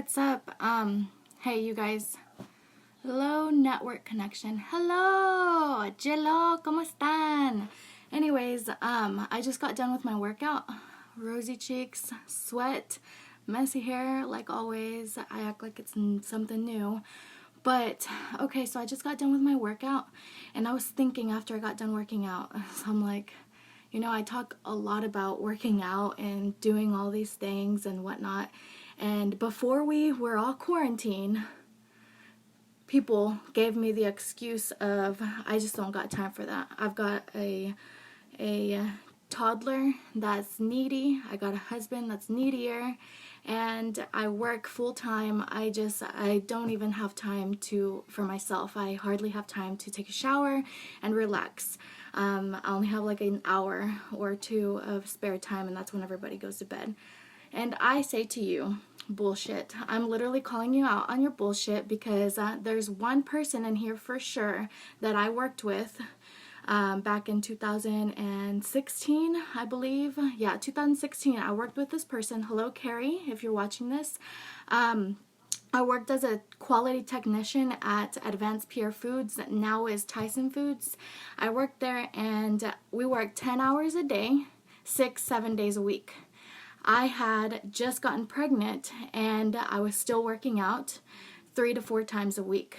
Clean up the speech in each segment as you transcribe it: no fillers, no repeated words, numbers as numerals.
what's up? Hey, you guys. Hello, network connection. Hello, Jello, ¿cómo están? Anyways, I just got done with my workout. Rosy cheeks, sweat, messy hair, like always. I act like it's something new. But, okay, so I just got done with my workout, and I was thinking after I got done working out, so I'm like, you know, I talk a lot about working out and doing all these things and whatnot. And before we were all quarantined, people gave me the excuse of, I just don't got time for that. I've got a toddler that's needy. I got a husband that's needier. And I work full time. I don't even have time for myself. I hardly have time to take a shower and relax. I only have like an hour or two of spare time, and that's when everybody goes to bed. And I say to you, bullshit. I'm literally calling you out on your bullshit because there's one person in here for sure that I worked with back in 2016, I believe. Yeah, 2016. I worked with this person. Hello, Carrie, if you're watching this. I worked as a quality technician at Advanced Pure Foods, that now is Tyson Foods. I worked there, and we worked 10 hours a day, 7 days a week. I had just gotten pregnant, and I was still working out 3 to 4 times a week.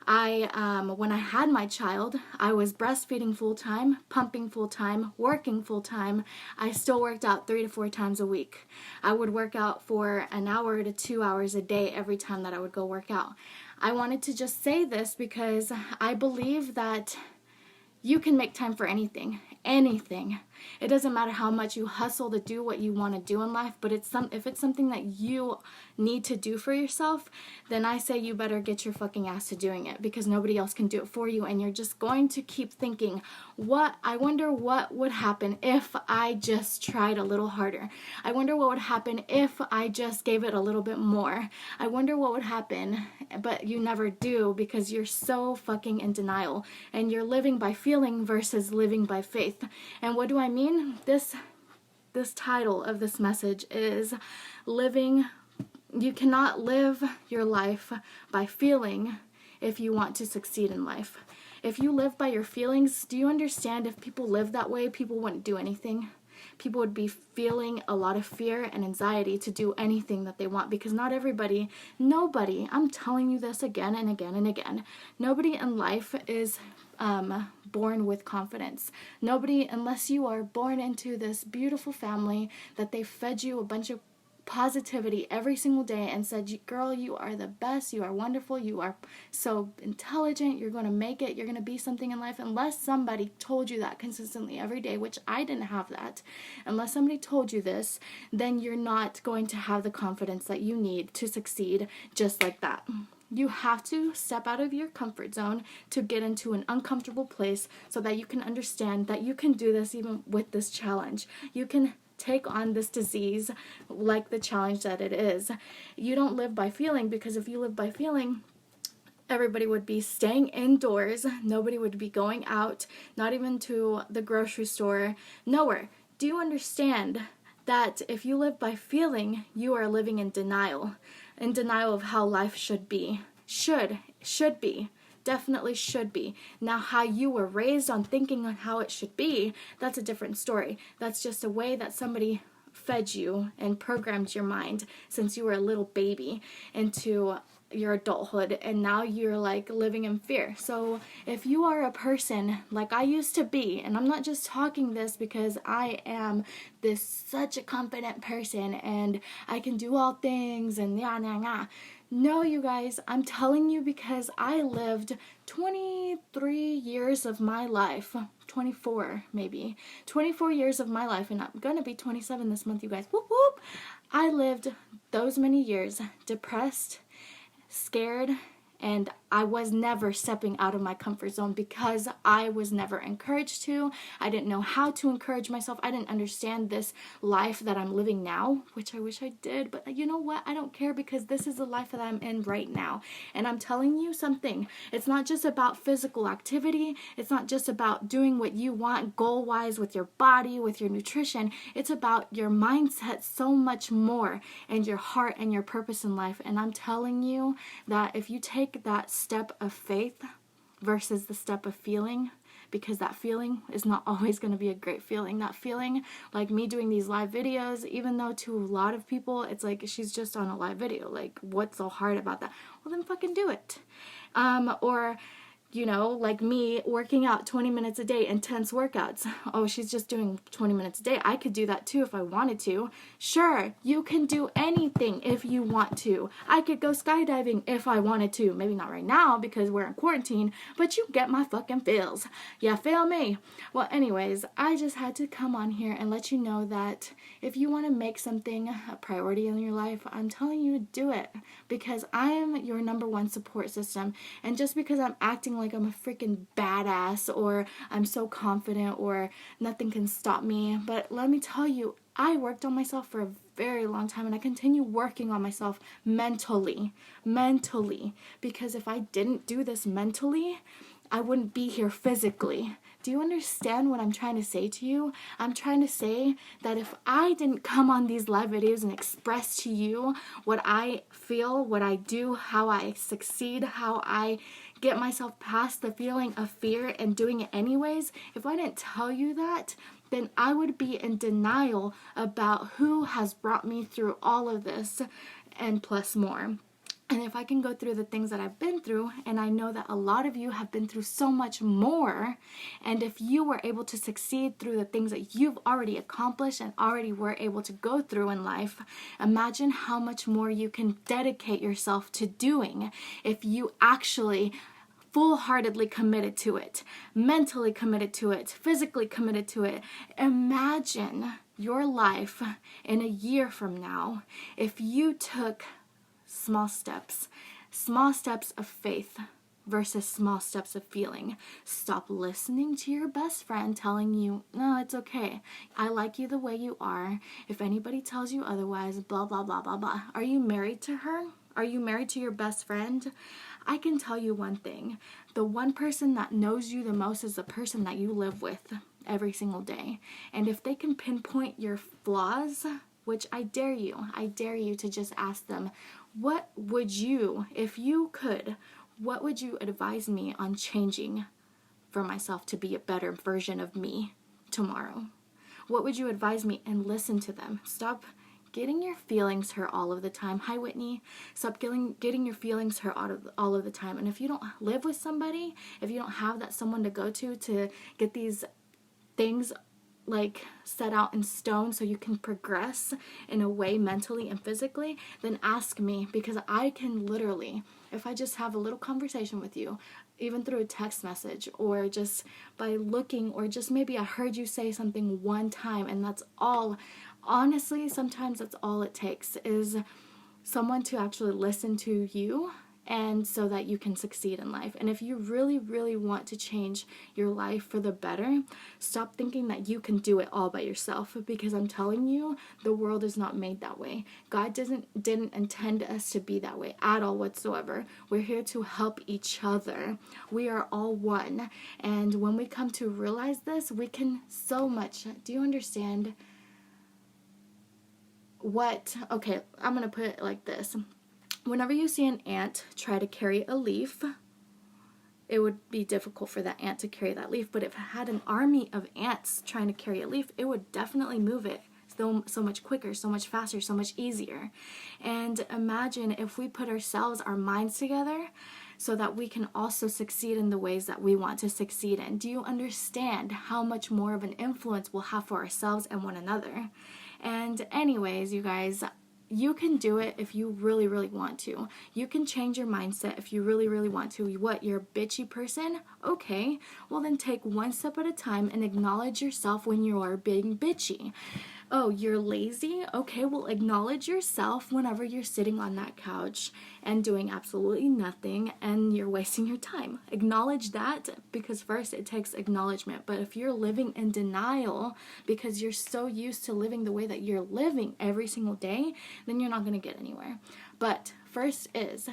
When I had my child, I was breastfeeding full-time, pumping full-time, working full-time. I still worked out 3 to 4 times a week. I would work out for an hour to 2 hours a day every time that I would go work out. I wanted to just say this because I believe that you can make time for anything. Anything. It doesn't matter how much you hustle to do what you want to do in life, but if it's something that you need to do for yourself, then I say you better get your fucking ass to doing it, because nobody else can do it for you, and you're just going to keep thinking, I wonder what would happen if I just tried a little harder. I wonder what would happen if I just gave it a little bit more. I wonder what would happen, but you never do because you're so fucking in denial, and you're living by feeling versus living by faith. And what do I mean? This title of this message is living. You cannot live your life by feeling if you want to succeed in life. If you live by your feelings, do you understand if people lived that way, people wouldn't do anything? People would be feeling a lot of fear and anxiety to do anything that they want, because nobody, I'm telling you this again and again and again, nobody in life is born with confidence. Nobody, unless you are born into this beautiful family that they fed you a bunch of positivity every single day and said, girl, you are the best, you are wonderful, you are so intelligent, you're going to make it, you're going to be something in life. Unless somebody told you that consistently every day, which I didn't have that, unless somebody told you this, then you're not going to have the confidence that you need to succeed just like that. You have to step out of your comfort zone to get into an uncomfortable place so that you can understand that you can do this even with this challenge. You can take on this disease like the challenge that it is. You don't live by feeling, because if you live by feeling, everybody would be staying indoors. Nobody would be going out, not even to the grocery store, nowhere. Do you understand that if you live by feeling, you are living in denial of how life should be? Should be. Definitely should be. Now, how you were raised on thinking on how it should be, that's a different story. That's just a way that somebody fed you and programmed your mind since you were a little baby into your adulthood, and now you're like living in fear. So if you are a person like I used to be, and I'm not just talking this because I am such a confident person and I can do all things and no, you guys, I'm telling you because I lived 23 years of my life, 24 maybe, 24 years of my life, and I'm gonna be 27 this month, you guys. Whoop whoop. I lived those many years depressed, scared, And I was never stepping out of my comfort zone because I was never encouraged to. I didn't know how to encourage myself. I didn't understand this life that I'm living now, which I wish I did. But you know what? I don't care, because this is the life that I'm in right now. And I'm telling you something. It's not just about physical activity. It's not just about doing what you want goal-wise with your body, with your nutrition. It's about your mindset so much more, and your heart and your purpose in life. And I'm telling you that if you take that step of faith versus the step of feeling, because that feeling is not always going to be a great feeling. That feeling, like me doing these live videos, even though to a lot of people it's like, she's just on a live video, like what's so hard about that? Well, then fucking do it. Or you know, like me working out 20 minutes a day, intense workouts. Oh, she's just doing 20 minutes a day. I could do that too if I wanted to. Sure, you can do anything if you want to. I could go skydiving if I wanted to. Maybe not right now because we're in quarantine, but you get my fucking feels. Yeah, feel me? Well, anyways, I just had to come on here and let you know that if you want to make something a priority in your life, I'm telling you to do it, because I am your number one support system. And just because I'm acting like I'm a freaking badass, or I'm so confident, or nothing can stop me, but let me tell you, I worked on myself for a very long time, and I continue working on myself mentally, because if I didn't do this mentally, I wouldn't be here physically. Do you understand what I'm trying to say to you? I'm trying to say that if I didn't come on these live videos and express to you what I feel, what I do, how I succeed, how I get myself past the feeling of fear and doing it anyways, if I didn't tell you that, then I would be in denial about who has brought me through all of this and plus more. And if I can go through the things that I've been through, and I know that a lot of you have been through so much more, and if you were able to succeed through the things that you've already accomplished and already were able to go through in life, imagine how much more you can dedicate yourself to doing if you actually full-heartedly committed to it, mentally committed to it, physically committed to it. Imagine your life in a year from now if you took small steps of faith versus small steps of feeling. Stop listening to your best friend telling you, no, it's okay. I like you the way you are. If anybody tells you otherwise, blah, blah, blah, blah, blah. Are you married to her? Are you married to your best friend? I can tell you one thing. The one person that knows you the most is the person that you live with every single day. And if they can pinpoint your flaws, which I dare you to just ask them, what would you, if you could, what would you advise me on changing for myself to be a better version of me tomorrow? What would you advise me? And listen to them. Stop getting your feelings hurt all of the time. Hi, Whitney. Stop getting your feelings hurt all of the time. And if you don't live with somebody, if you don't have that someone to go to get these things like set out in stone so you can progress in a way mentally and physically, then ask me, because I can literally, if I just have a little conversation with you, even through a text message or just by looking, or just maybe I heard you say something one time and that's all. Honestly, sometimes that's all it takes, is someone to actually listen to you, and so that you can succeed in life. And if you really, really want to change your life for the better, stop thinking that you can do it all by yourself, because I'm telling you, the world is not made that way. God didn't intend us to be that way at all whatsoever. We're here to help each other. We are all one. And when we come to realize this, we can so much. Do you understand okay, I'm going to put it like this. Whenever you see an ant try to carry a leaf, it would be difficult for that ant to carry that leaf. But if it had an army of ants trying to carry a leaf, it would definitely move it so much quicker, so much faster, so much easier. And imagine if we put our minds together so that we can also succeed in the ways that we want to succeed in. Do you understand how much more of an influence we'll have for ourselves and one another? And anyways, you guys, you can do it if you really, really want to. You can change your mindset if you really, really want to. What, you're a bitchy person? Okay, well then take one step at a time and acknowledge yourself when you are being bitchy. Oh, you're lazy? Okay, well, acknowledge yourself whenever you're sitting on that couch and doing absolutely nothing and you're wasting your time. Acknowledge that, because first it takes acknowledgement. But if you're living in denial because you're so used to living the way that you're living every single day, then you're not going to get anywhere. But first is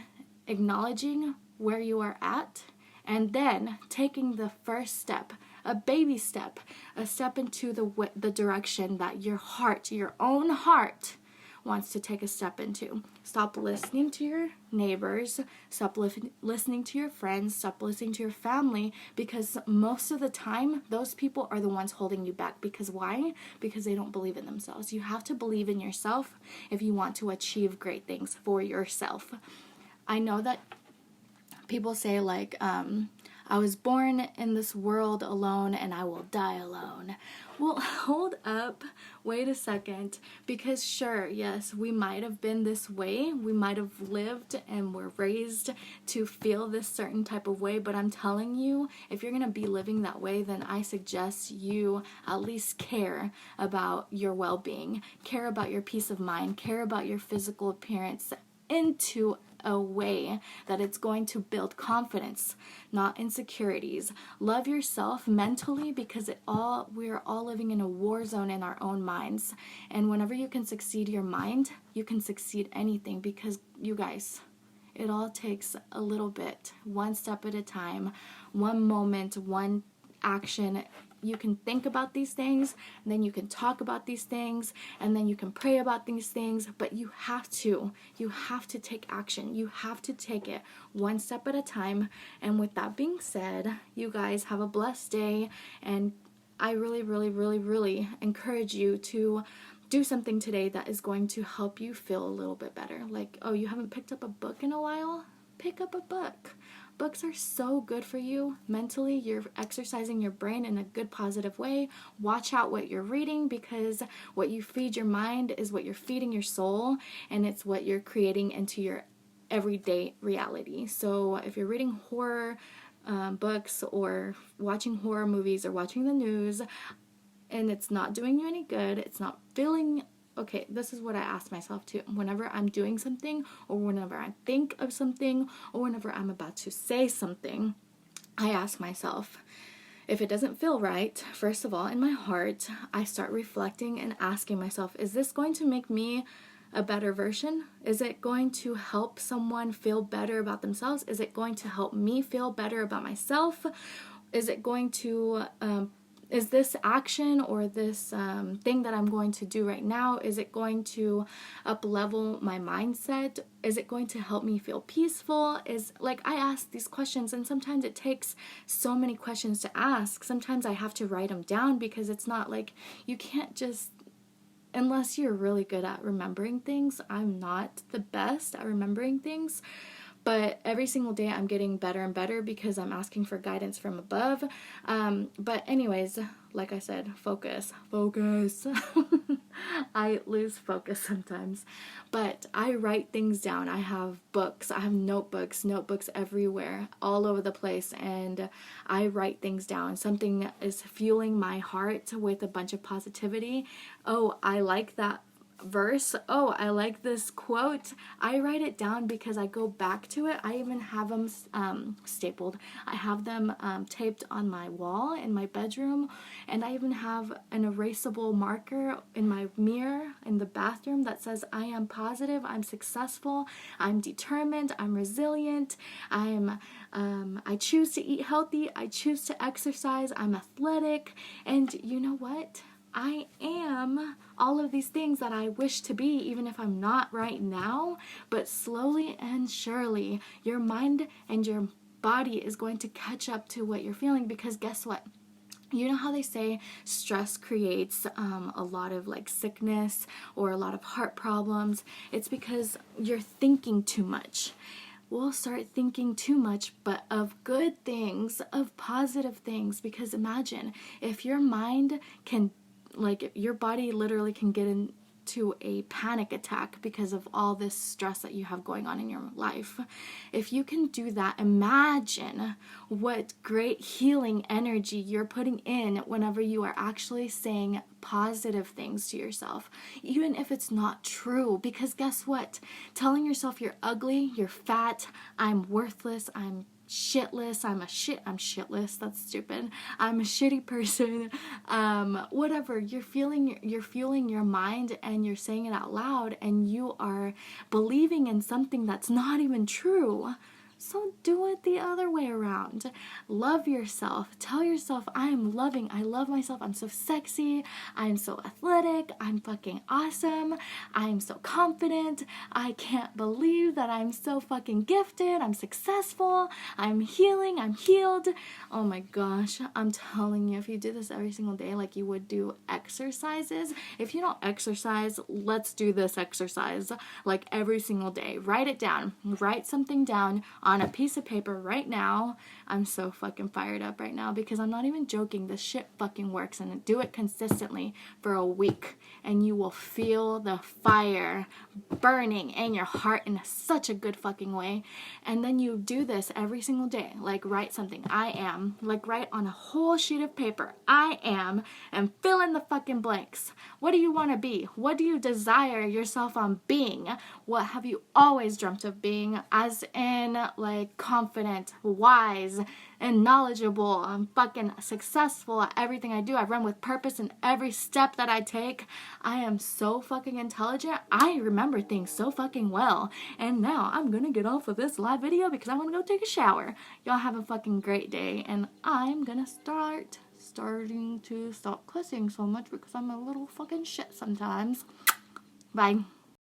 acknowledging where you are at, and then taking the first step, a baby step, a step into the direction that your heart, your own heart, wants to take a step into. Stop listening to your neighbors, stop listening to your friends, stop listening to your family, because most of the time, those people are the ones holding you back. Because why? Because they don't believe in themselves. You have to believe in yourself if you want to achieve great things for yourself. I know that people say, like, I was born in this world alone and I will die alone. Well, hold up, wait a second, because sure, yes, we might have been this way, we might have lived and were raised to feel this certain type of way, but I'm telling you, if you're going to be living that way, then I suggest you at least care about your well-being, care about your peace of mind, care about your physical appearance into a way that it's going to build confidence, not insecurities. Love yourself mentally, because we're all living in a war zone in our own minds. And whenever you can succeed your mind, you can succeed anything, because you guys, it all takes a little bit, one step at a time, one moment, one action. You can think about these things, and then you can talk about these things, and then you can pray about these things, but you have to take action. You have to take it one step at a time. And with that being said, you guys have a blessed day, and I really, really, really, really encourage you to do something today that is going to help you feel a little bit better. Like, oh, you haven't picked up a book in a while? Pick up a book. Books are so good for you mentally. You're exercising your brain in a good, positive way. Watch out what you're reading, because what you feed your mind is what you're feeding your soul, and it's what you're creating into your everyday reality. So if you're reading horror books or watching horror movies or watching the news, and it's not doing you any good, it's not feeling okay, this is what I ask myself too. Whenever I'm doing something, or whenever I think of something, or whenever I'm about to say something, I ask myself, if it doesn't feel right, first of all, in my heart, I start reflecting and asking myself, is this going to make me a better version? Is it going to help someone feel better about themselves? Is it going to help me feel better about myself? Is it going to is this action or this thing that I'm going to do right now, is it going to up-level my mindset? Is it going to help me feel peaceful? I ask these questions, and sometimes it takes so many questions to ask. Sometimes I have to write them down, because it's not like you can't just, unless you're really good at remembering things. I'm not the best at remembering things. But every single day I'm getting better and better, because I'm asking for guidance from above. But anyways, like I said, focus. I lose focus sometimes. But I write things down. I have books. I have notebooks everywhere, all over the place. And I write things down. Something is fueling my heart with a bunch of positivity. Oh, I like that verse. Oh, I like this quote. I write it down because I go back to it. I even have them stapled. I have them taped on my wall in my bedroom, and I even have an erasable marker in my mirror in the bathroom that says, I am positive, I'm successful, I'm determined, I'm resilient, I choose to eat healthy, I choose to exercise, I'm athletic, and you know what? I am all of these things that I wish to be, even if I'm not right now. But slowly and surely, your mind and your body is going to catch up to what you're feeling, because guess what? You know how they say stress creates a lot of sickness or a lot of heart problems? It's because you're thinking too much. We'll start thinking too much, but of good things, of positive things, because imagine if your mind can, if your body literally can get to a panic attack because of all this stress that you have going on in your life. If you can do that, imagine what great healing energy you're putting in whenever you are actually saying positive things to yourself, even if it's not true. Because guess what? Telling yourself you're ugly, you're fat, I'm worthless, I'm shitless, I'm shitless, that's stupid, I'm a shitty person, whatever, you're fueling your mind and you're saying it out loud and you are believing in something that's not even true. So do it the other way around. Love yourself. Tell yourself, I am loving. I love myself. I'm so sexy. I'm so athletic. I'm fucking awesome. I'm so confident. I can't believe that I'm so fucking gifted. I'm successful. I'm healing. I'm healed. Oh my gosh. I'm telling you, if you did this every single day like you would do exercises, if you don't exercise, let's do this exercise like every single day. Write it down. Write something down on a piece of paper right now. I'm so fucking fired up right now because I'm not even joking. This shit fucking works, and do it consistently for a week and you will feel the fire burning in your heart in such a good fucking way. And then you do this every single day. Like write something. I am. Like write on a whole sheet of paper. I am. And fill in the fucking blanks. What do you want to be? What do you desire yourself on being? What have you always dreamt of being? As in like confident, wise, and knowledgeable. I'm fucking successful at everything I do. I run with purpose in every step that I take. I am so fucking intelligent. I remember things so fucking well. And now I'm gonna get off of this live video because I want to go take a shower. Y'all have a fucking great day, and I'm gonna starting to stop cussing so much because I'm a little fucking shit sometimes. Bye.